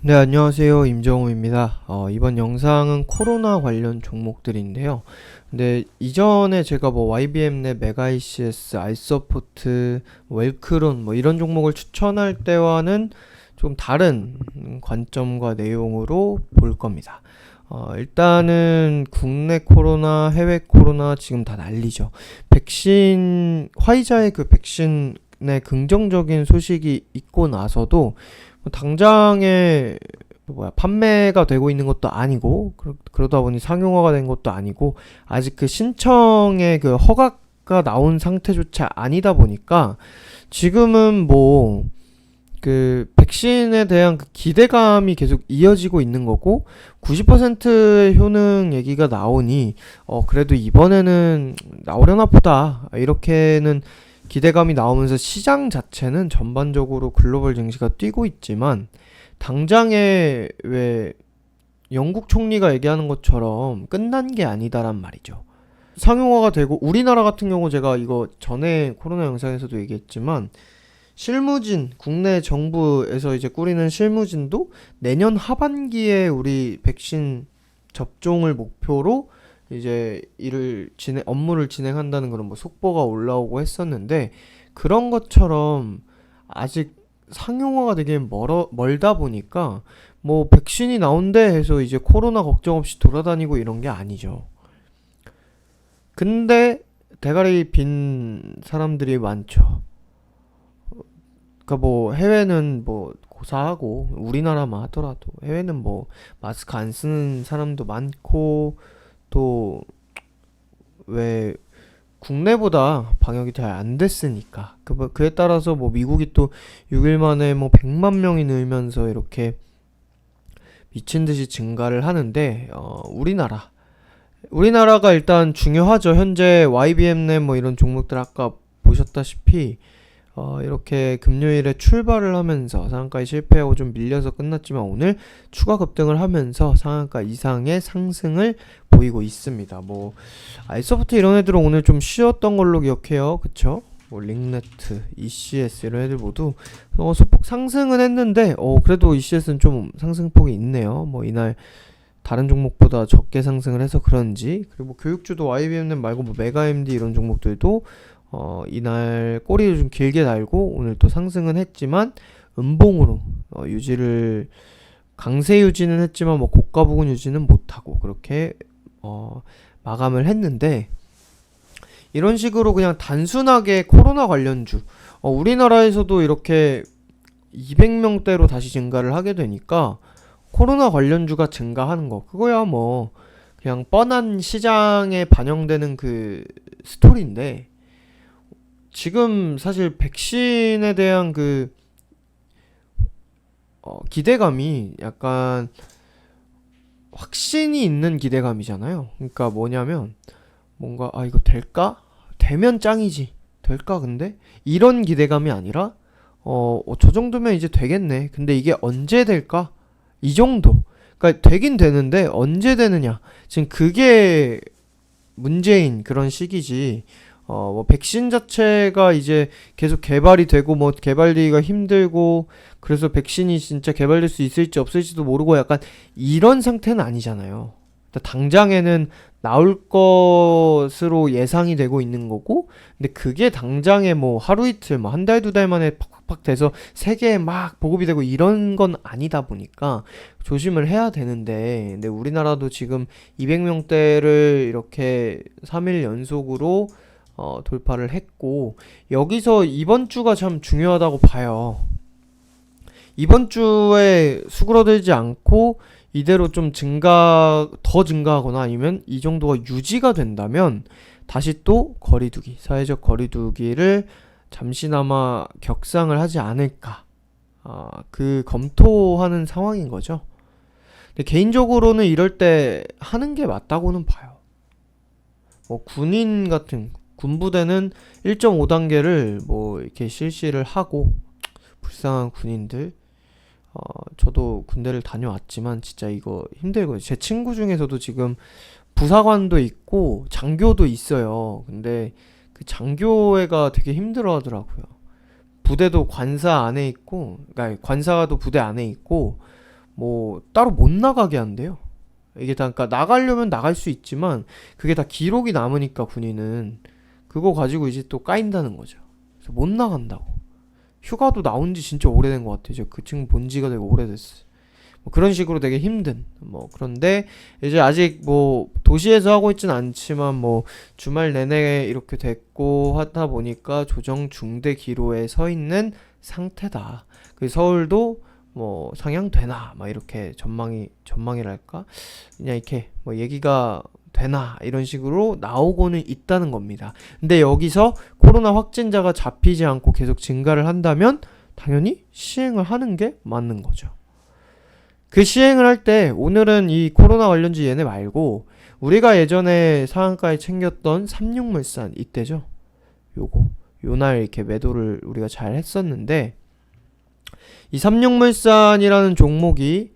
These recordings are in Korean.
네, 안녕하세요. 임정우입니다. 이번 영상은 코로나 관련 종목들인데요. 근데 이전에 제가 뭐 YBM랩, 메가이시스, 알서포트, 웰크론 뭐 이런 종목을 추천할 때와는 좀 다른 관점과 내용으로 볼 겁니다. 일단은 국내 코로나, 해외 코로나 지금 다 난리죠. 화이자의 그 백신의 긍정적인 소식이 있고 나서도 당장에 판매가 되고 있는 것도 아니고 그러다 보니 상용화가 된 것도 아니고 아직 그 신청의 그 허가가 나온 상태조차 아니다 보니까 지금은 뭐 그 백신에 대한 그 기대감이 계속 이어지고 있는 거고 90%의 효능 얘기가 나오니 그래도 이번에는 나오려나 보다 이렇게는 기대감이 나오면서 시장 자체는 전반적으로 글로벌 증시가 뛰고 있지만 당장에 왜 영국 총리가 얘기하는 것처럼 끝난 게 아니다란 말이죠. 상용화가 되고 우리나라 같은 경우 제가 이거 전에 코로나 영상에서도 얘기했지만 실무진 국내 정부에서 이제 꾸리는 실무진도 내년 하반기에 우리 백신 접종을 목표로 이제 업무를 진행한다는 그런 뭐 속보가 올라오고 했었는데 그런 것처럼 아직 상용화가 되기엔 멀다 보니까 뭐 백신이 나온대 해서 이제 코로나 걱정 없이 돌아다니고 이런 게 아니죠. 근데 대가리 빈 사람들이 많죠. 그러니까 뭐 해외는 뭐 고사하고 우리나라만 하더라도 해외는 뭐 마스크 안 쓰는 사람도 많고 또 왜 국내보다 방역이 잘 안 됐으니까 그에 따라서 뭐 미국이 또 6일 만에 뭐 100만 명이 늘면서 이렇게 미친 듯이 증가를 하는데 우리나라가 일단 중요하죠. 현재 YBM랩 뭐 이런 종목들 아까 보셨다시피 이렇게 금요일에 출발을 하면서 상한가에 실패하고 좀 밀려서 끝났지만 오늘 추가 급등을 하면서 상한가 이상의 상승을 보이고 있습니다. 뭐 알서부터 이런 애들은 오늘 좀 쉬었던 걸로 기억해요. 그쵸? 뭐 링네트, ECS 이런 애들 모두 소폭 상승은 했는데 그래도 ECS는 좀 상승폭이 있네요. 뭐 이날 다른 종목보다 적게 상승을 해서 그런지 그리고 뭐 교육주도 YBM랩 말고 뭐 메가MD 이런 종목들도 이날 꼬리를 좀 길게 달고 오늘 또 상승은 했지만 음봉으로 강세 유지는 했지만 뭐 고가 부근 유지는 못하고 그렇게 마감을 했는데 이런 식으로 그냥 단순하게 코로나 관련주 우리나라에서도 이렇게 200명대로 다시 증가를 하게 되니까 코로나 관련주가 증가하는 거 그거야 뭐 그냥 뻔한 시장에 반영되는 그 스토리인데 지금 사실 백신에 대한 그 기대감이 약간 확신이 있는 기대감이잖아요. 그러니까 뭐냐면 뭔가 이거 될까? 되면 짱이지. 될까 근데? 이런 기대감이 아니라 저 정도면 이제 되겠네. 근데 이게 언제 될까? 이 정도. 그러니까 되긴 되는데 언제 되느냐. 지금 그게 문제인 그런 시기지. 뭐 백신 자체가 이제 계속 개발이 되고 뭐 개발되기가 힘들고 그래서 백신이 진짜 개발될 수 있을지 없을지도 모르고 약간 이런 상태는 아니잖아요. 당장에는 나올 것으로 예상이 되고 있는 거고 근데 그게 당장에 뭐 하루 이틀 뭐 한 달 두 달 만에 팍팍팍 돼서 세계에 막 보급이 되고 이런 건 아니다 보니까 조심을 해야 되는데 근데 우리나라도 지금 200명대를 이렇게 3일 연속으로 돌파를 했고 여기서 이번 주가 참 중요하다고 봐요. 이번 주에 수그러들지 않고 이대로 좀 더 증가하거나 아니면 이 정도가 유지가 된다면 다시 또 사회적 거리두기를 잠시나마 격상을 하지 않을까 그 검토하는 상황인 거죠. 근데 개인적으로는 이럴 때 하는 게 맞다고는 봐요. 뭐 군부대는 1.5단계를 뭐 이렇게 실시를 하고 불쌍한 군인들 저도 군대를 다녀왔지만 진짜 이거 힘들거든요. 제 친구 중에서도 지금 부사관도 있고 장교도 있어요. 근데 그 장교애가 되게 힘들어 하더라고요. 부대도 관사 안에 있고 그러니까 관사도 부대 안에 있고 뭐 따로 못 나가게 한대요. 이게 다 그러니까 나가려면 나갈 수 있지만 그게 다 기록이 남으니까 군인은 그거 가지고 이제 또 까인다는 거죠. 그래서 못 나간다고. 휴가도 나온 지 진짜 오래된 것 같아요. 그 친구 본 지가 되게 오래됐어요. 뭐 그런 식으로 되게 힘든 뭐 그런데 이제 아직 뭐 도시에서 하고 있진 않지만 뭐 주말 내내 이렇게 됐고 하다 보니까 조정 중대 기로에 서 있는 상태다. 그 서울도 뭐 상향되나 막 이렇게 전망이랄까 그냥 이렇게 뭐 얘기가 되나 이런 식으로 나오고는 있다는 겁니다. 근데 여기서 코로나 확진자가 잡히지 않고 계속 증가를 한다면 당연히 시행을 하는 게 맞는 거죠. 그 시행을 할 때 오늘은 이 코로나 관련주 얘네 말고 우리가 예전에 상한가에 챙겼던 삼육물산 이때죠. 요날 이렇게 매도를 우리가 잘 했었는데 이 삼육물산이라는 종목이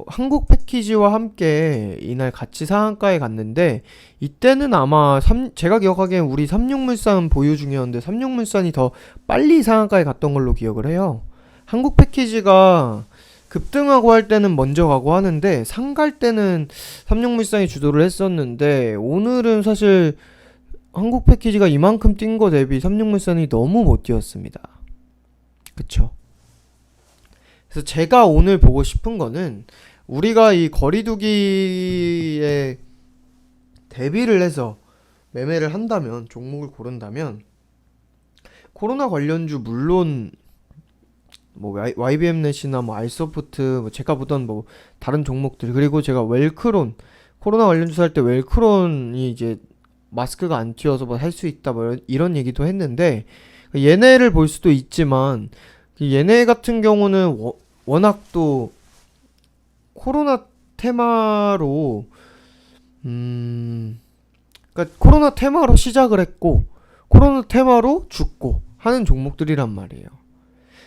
한국 패키지와 함께 이날 같이 상한가에 갔는데 이때는 아마 제가 기억하기엔 우리 삼육물산 보유 중이었는데 삼육물산이 더 빨리 상한가에 갔던 걸로 기억을 해요. 한국 패키지가 급등하고 할 때는 먼저 가고 하는데 상 갈 때는 삼육물산이 주도를 했었는데 오늘은 사실 한국 패키지가 이만큼 뛴 거 대비 삼육물산이 너무 못 뛰었습니다. 그쵸? 그래서 제가 오늘 보고 싶은 거는 우리가 이 거리두기에 대비를 해서 매매를 한다면 종목을 고른다면 코로나 관련주 물론 뭐 YBM넷이나 뭐 알소프트 뭐 제가 보던 뭐 다른 종목들 그리고 제가 웰크론 코로나 관련주 살 때 웰크론이 이제 마스크가 안 튀어서 뭐 할 수 있다 뭐 이런 얘기도 했는데 얘네를 볼 수도 있지만 얘네 같은 경우는 워낙 또 코로나 테마로 그러니까 코로나 테마로 시작을 했고 코로나 테마로 죽고 하는 종목들이란 말이에요.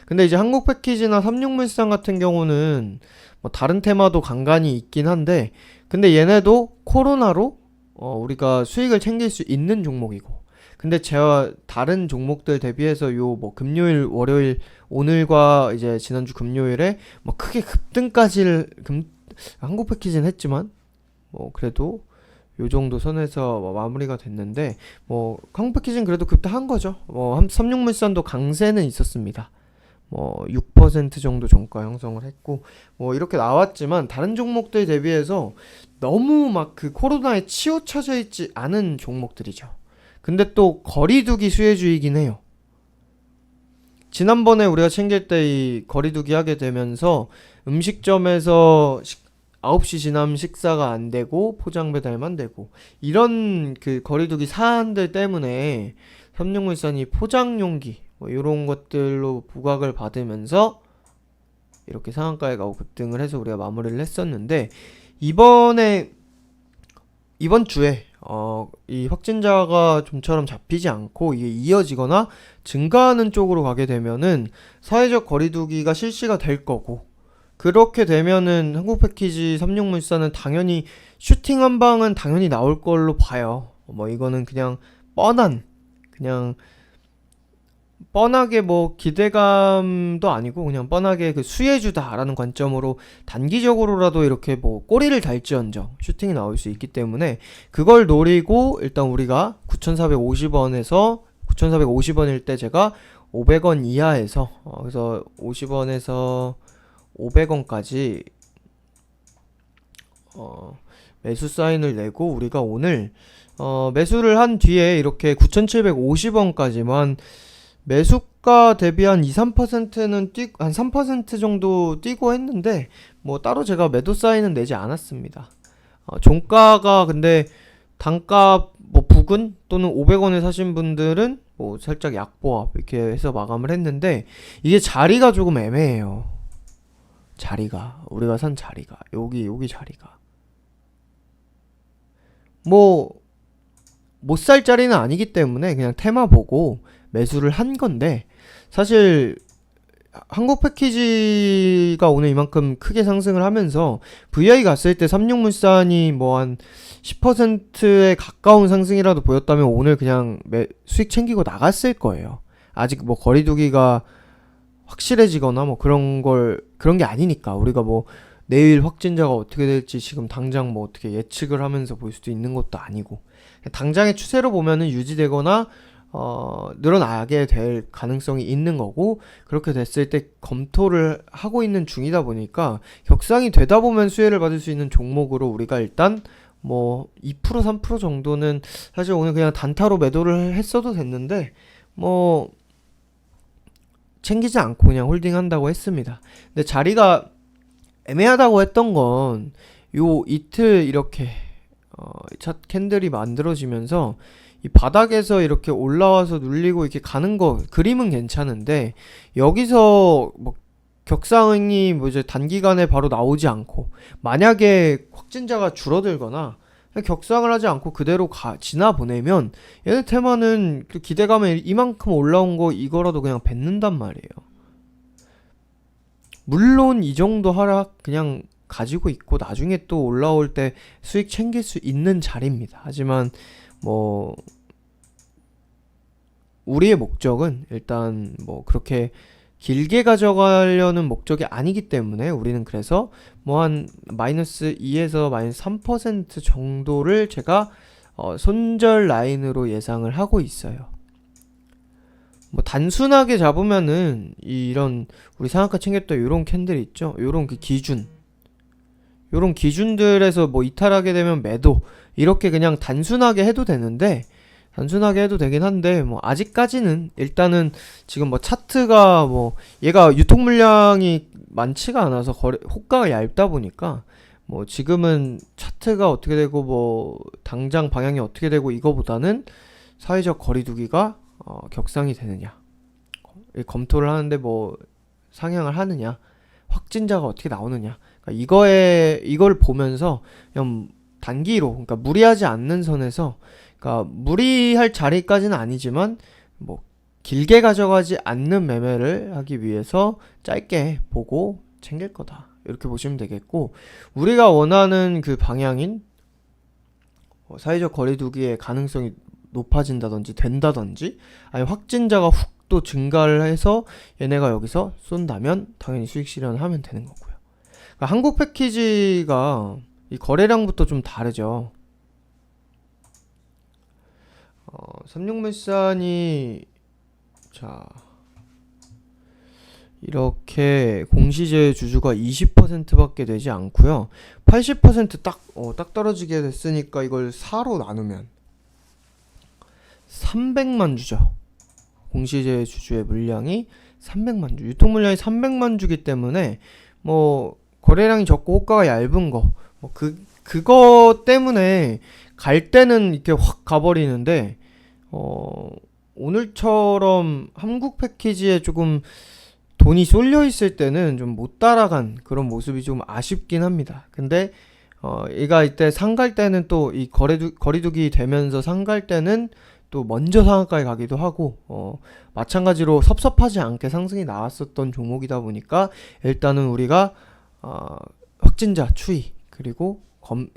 근데 이제 한국 패키지나 삼육물산 같은 경우는 뭐 다른 테마도 간간히 있긴 한데 근데 얘네도 코로나로 우리가 수익을 챙길 수 있는 종목이고 근데 제가 다른 종목들 대비해서 요 뭐 금요일 월요일 오늘과 이제 지난주 금요일에 뭐 크게 급등까지를 한국 패키지는 했지만 뭐 그래도 요 정도 선에서 뭐 마무리가 됐는데 뭐 한국 패키지는 그래도 급등한 거죠. 뭐 삼육물산도 강세는 있었습니다. 뭐 6% 정도 종가 형성을 했고 뭐 이렇게 나왔지만 다른 종목들 대비해서 너무 막 그 코로나에 치우쳐져 있지 않은 종목들이죠. 근데 또 거리두기 수혜주이긴 해요. 지난번에 우리가 챙길 때 이 거리두기 하게 되면서 음식점에서 9시 지나면 식사가 안 되고 포장 배달만 되고 이런 그 거리두기 사안들 때문에 삼육물산이 포장용기 뭐 이런 것들로 부각을 받으면서 이렇게 상한가에 가고 급등을 해서 우리가 마무리를 했었는데 이번 주에 이 확진자가 좀처럼 잡히지 않고 이게 이어지거나 증가하는 쪽으로 가게 되면은 사회적 거리두기가 실시가 될 거고 그렇게 되면은 한국 패키지 삼육물산은 당연히 슈팅 한 방은 당연히 나올 걸로 봐요. 뭐 이거는 그냥 그냥 뻔하게 뭐 기대감도 아니고 그냥 뻔하게 그 수혜주다라는 관점으로 단기적으로라도 이렇게 뭐 꼬리를 달지언정 슈팅이 나올 수 있기 때문에 그걸 노리고 일단 우리가 9,450원에서 9,450원일 때 제가 500원 이하에서 그래서 50원에서 500원까지 매수 사인을 내고 우리가 오늘 매수를 한 뒤에 이렇게 9,750원까지만 매수가 대비 한 2, 3%는 한 3% 정도 뛰고 했는데 뭐 따로 제가 매도 사인은 내지 않았습니다. 종가가 근데 단가 뭐 부근 또는 500원에 사신 분들은 뭐 살짝 약보합 이렇게 해서 마감을 했는데 이게 자리가 조금 애매해요. 자리가 우리가 산 자리가 여기 자리가 뭐 못 살 자리는 아니기 때문에 그냥 테마 보고 매수를 한 건데 사실 한국 패키지가 오늘 이만큼 크게 상승을 하면서 VI 갔을 때 삼육물산이 뭐 한 10%에 가까운 상승이라도 보였다면 오늘 그냥 수익 챙기고 나갔을 거예요. 아직 뭐 거리두기가 확실해지거나 뭐 그런 게 아니니까. 우리가 뭐 내일 확진자가 어떻게 될지 지금 당장 뭐 어떻게 예측을 하면서 볼 수도 있는 것도 아니고, 당장의 추세로 보면은 유지되거나 늘어나게 될 가능성이 있는 거고, 그렇게 됐을 때 검토를 하고 있는 중이다 보니까 격상이 되다 보면 수혜를 받을 수 있는 종목으로 우리가 일단 뭐 2% 3% 정도는 사실 오늘 그냥 단타로 매도를 했어도 됐는데 뭐 챙기지 않고 그냥 홀딩한다고 했습니다. 근데 자리가 애매하다고 했던 건 요 이틀 이렇게 첫 캔들이 만들어지면서 이 바닥에서 이렇게 올라와서 눌리고 이렇게 가는 거 그림은 괜찮은데, 여기서 뭐 격상이 뭐 이제 단기간에 바로 나오지 않고 만약에 확진자가 줄어들거나 격상을 하지 않고 그대로 지나 보내면 얘네 테마는 그 기대감에 이만큼 올라온 거 이거라도 그냥 뱉는단 말이에요. 물론 이 정도 하락 그냥 가지고 있고 나중에 또 올라올 때 수익 챙길 수 있는 자리입니다. 하지만 뭐 우리의 목적은 일단 뭐 그렇게 길게 가져가려는 목적이 아니기 때문에 우리는 그래서 뭐 한 마이너스 2에서 마이너스 3% 정도를 제가 손절 라인으로 예상을 하고 있어요. 뭐 단순하게 잡으면은 이런 우리 상한가 챙겼던 요런 캔들 있죠? 요런 그 요런 기준들에서 뭐 이탈하게 되면 매도, 이렇게 그냥 단순하게 해도 되긴 한데 뭐 아직까지는 일단은 지금 뭐 차트가 뭐 얘가 유통 물량이 많지가 않아서 호가가 얇다 보니까 뭐 지금은 차트가 어떻게 되고 뭐 당장 방향이 어떻게 되고 이거보다는 사회적 거리두기가 격상이 되느냐, 검토를 하는데 뭐 상향을 하느냐, 확진자가 어떻게 나오느냐, 그러니까 이걸 보면서 그냥 단기로, 그러니까 무리하지 않는 선에서, 그러니까 무리할 자리까지는 아니지만 뭐 길게 가져가지 않는 매매를 하기 위해서 짧게 보고 챙길 거다, 이렇게 보시면 되겠고, 우리가 원하는 그 방향인 사회적 거리두기의 가능성이 높아진다든지 된다든지, 아니 확진자가 훅 또 증가를 해서 얘네가 여기서 쏜다면 당연히 수익 실현하면 되는 거고요. 그러니까 한국 패키지가 이 거래량부터 좀 다르죠. 삼육물산이 자 이렇게 공시제 주주가 20%밖에 되지 않고요. 80% 딱 떨어지게 됐으니까 이걸 4로 나누면 300만 주죠. 공시제 주주의 물량이 300만 주, 유통 물량이 300만 주기 때문에 뭐 거래량이 적고 호가가 얇은 거, 뭐 그거 때문에 갈 때는 이렇게 확 가버리는데, 오늘처럼 한국 패키지에 조금 돈이 쏠려 있을 때는 좀 못 따라간 그런 모습이 좀 아쉽긴 합니다. 근데 얘가 이때 상갈 때는 또 이 거리두기 되면서 상갈 때는 또 먼저 상한가에 가기도 하고, 마찬가지로 섭섭하지 않게 상승이 나왔었던 종목이다 보니까 일단은 우리가 확진자 추이, 그리고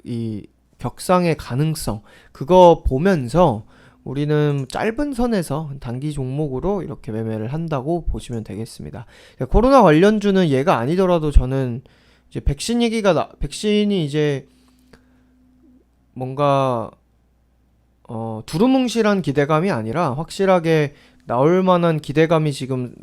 이 격상의 가능성, 그거 보면서 우리는 짧은 선에서 단기 종목으로 이렇게 매매를 한다고 보시면 되겠습니다. 코로나 관련주는 얘가 아니더라도 저는 이제 백신이 이제 뭔가 두루뭉실한 기대감이 아니라 확실하게 나올 만한 기대감이 지금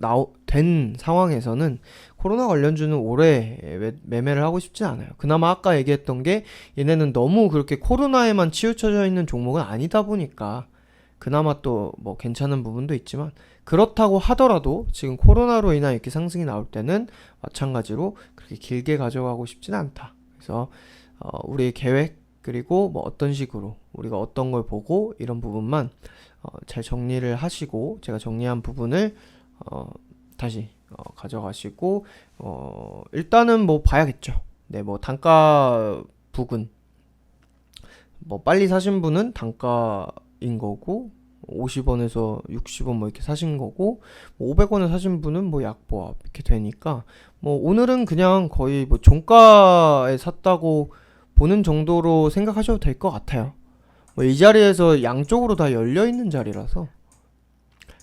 된 상황에서는 코로나 관련주는 오래 매매를 하고 싶지 않아요. 그나마 아까 얘기했던 게 얘네는 너무 그렇게 코로나에만 치우쳐져 있는 종목은 아니다 보니까 그나마 또 뭐 괜찮은 부분도 있지만, 그렇다고 하더라도 지금 코로나로 인한 이렇게 상승이 나올 때는 마찬가지로 그렇게 길게 가져가고 싶진 않다. 그래서 우리의 계획, 그리고 뭐 어떤 식으로 우리가 어떤 걸 보고 이런 부분만 잘 정리를 하시고, 제가 정리한 부분을 다시 가져가시고, 일단은 뭐 봐야겠죠. 네, 뭐 단가 부근, 뭐 빨리 사신 분은 단가인 거고, 50원에서 60원 뭐 이렇게 사신 거고, 500원에 사신 분은 뭐 약보합 이렇게 되니까, 뭐 오늘은 그냥 거의 뭐 종가에 샀다고 보는 정도로 생각하셔도 될 것 같아요. 뭐 이 자리에서 양쪽으로 다 열려있는 자리라서,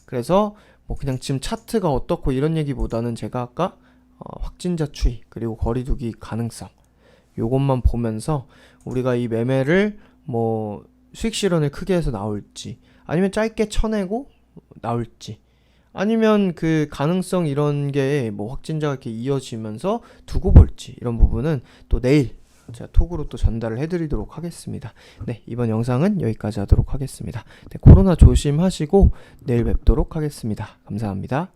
그래서 뭐 그냥 지금 차트가 어떻고 이런 얘기보다는 제가 아까 확진자 추이 그리고 거리두기 가능성 요것만 보면서 우리가 이 매매를 뭐 수익 실현을 크게 해서 나올지 아니면 짧게 쳐내고 나올지 아니면 그 가능성 이런 게 뭐 확진자가 이렇게 이어지면서 두고 볼지 이런 부분은 또 내일 제가 톡으로 또 전달을 해드리도록 하겠습니다. 네, 이번 영상은 여기까지 하도록 하겠습니다. 네, 코로나 조심하시고 내일 뵙도록 하겠습니다. 감사합니다.